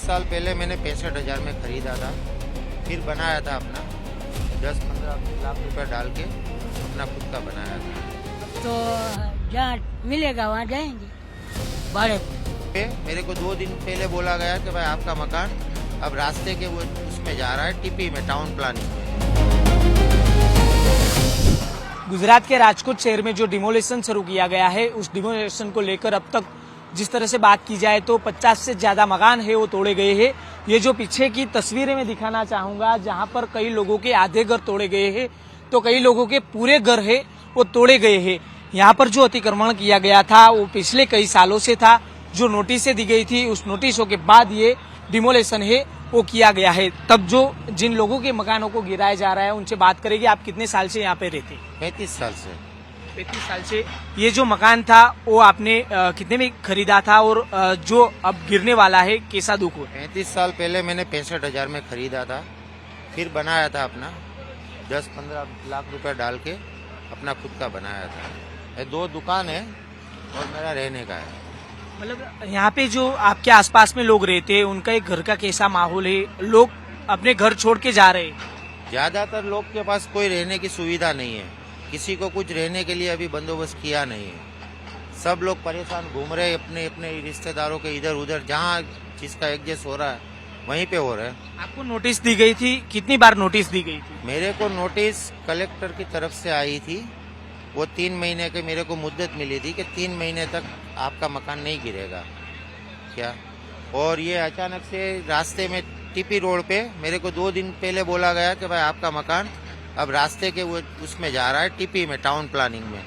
साल पहले मैंने 65,000 में खरीदा था, फिर बनाया था अपना 10-15 लाख रुपए डाल के अपना खुद का बनाया था। तो जहाँ मिलेगा वहाँ जाएंगे भाड़े पे। मेरे को 2 दिन पहले बोला गया कि भाई आपका मकान अब रास्ते के वो उसमें जा रहा है, टीपी में, टाउन प्लानिंग में। गुजरात के राजकोट शहर में जो डिमोलिशन शुरू किया गया है, उस डिमोलिशन को लेकर अब तक जिस तरह से बात की जाए तो 50 से ज्यादा मकान है वो तोड़े गए हैं। ये जो पीछे की तस्वीरें मैं दिखाना चाहूंगा, जहां पर कई लोगों के आधे घर तोड़े गए हैं तो कई लोगों के पूरे घर है वो तोड़े गए हैं। यहाँ पर जो अतिक्रमण किया गया था वो पिछले कई सालों से था। जो नोटिसें दी गई थी उस नोटिसों के बाद ये डिमोलेशन है वो किया गया है। तब जो जिन लोगों के मकानों को गिराया जा रहा है उनसे बात करेंगे। आप कितने साल से यहाँ पे रहते? 35 साल से। 35 साल से। ये जो मकान था वो आपने कितने में खरीदा था और जो अब गिरने वाला है कैसा दुख हुआ? 35 साल पहले मैंने 65,000 में खरीदा था, फिर बनाया था अपना 10-15 लाख रुपए डाल के अपना खुद का बनाया था। 2 दुकान है और मेरा रहने का है। मतलब यहाँ पे जो आपके आसपास में लोग रहते हैं उनका एक घर का कैसा माहौल है? लोग अपने घर छोड़ के जा रहे हैं। ज्यादातर लोग के पास कोई रहने की सुविधा नहीं है, किसी को कुछ रहने के लिए अभी बंदोबस्त किया नहीं है। सब लोग परेशान घूम रहे हैं अपने अपने रिश्तेदारों के इधर उधर, जहाँ जिसका एडजस्ट हो रहा है वहीं पे हो रहा है। आपको नोटिस दी गई थी? कितनी बार नोटिस दी गई थी? मेरे को नोटिस कलेक्टर की तरफ से आई थी। वो 3 महीने के मेरे को मुद्दत मिली थी कि 3 महीने तक आपका मकान नहीं गिरेगा क्या। और ये अचानक से रास्ते में टीपी रोड पे मेरे को 2 दिन पहले बोला गया कि भाई आपका मकान अब रास्ते के वो उसमें जा रहा है, टीपी में, टाउन प्लानिंग में।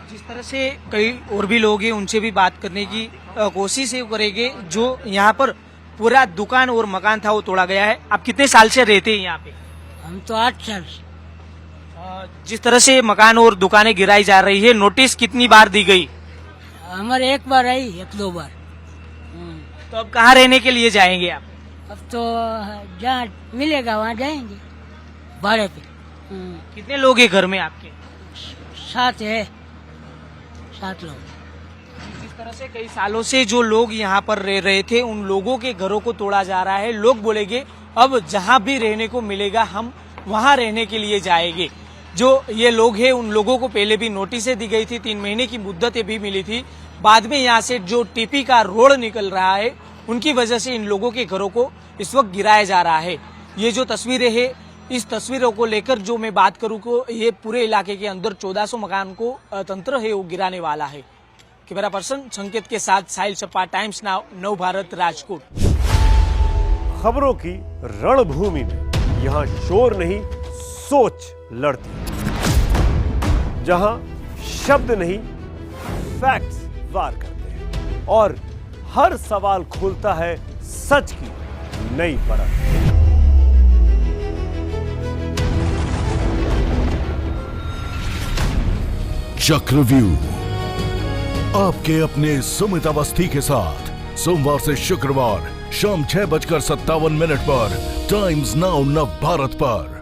जिस तरह से कई और भी लोग हैं उनसे भी बात करने की कोशिश करेंगे। जो यहाँ पर पूरा दुकान और मकान था वो तोड़ा गया है। आप कितने साल से रहते हैं यहाँ पे? हम तो 8 साल से। जिस तरह से मकान और दुकानें गिराई जा रही है, नोटिस कितनी बार दी गई? हमारे एक बार आई, 1-2 बार। तो अब कहाँ रहने के लिए जाएंगे आप? अब तो जहाँ मिलेगा वहाँ जाएंगे भाड़े पे। कितने लोग हैं घर में आपके? 7 है, 7 लोग। जिस तरह से कई सालों से जो लोग यहाँ पर रह रहे थे उन लोगों के घरों को तोड़ा जा रहा है। लोग बोलेंगे अब जहाँ भी रहने को मिलेगा हम वहाँ रहने के लिए जाएंगे। जो ये लोग हैं उन लोगों को पहले भी नोटिसें दी गई थी, 3 महीने की मुद्दतें भी मिली थी। बाद में यहाँ से जो टीपी का रोड निकल रहा है उनकी वजह से इन लोगों के घरों को इस वक्त गिराया जा रहा है। ये जो तस्वीरें हैं, इस तस्वीरों को लेकर जो मैं बात करूँ को ये पूरे इलाके के अंदर 1400 मकान को तंत्र है वो गिराने वाला है। कैमरा पर्सन संकेत के साथ साहिल सप्पा, टाइम्स नाउ, नव भारत, राजकोट। खबरों की रणभूमि में यहाँ शोर नहीं सोच लड़ती है, जहां शब्द नहीं फैक्ट्स वार करते हैं और हर सवाल खोलता है सच की नई परत। चक्रव्यूह आपके अपने सुमित अवस्थी के साथ सोमवार से शुक्रवार शाम 6:57 पर टाइम्स नाउ नव भारत पर।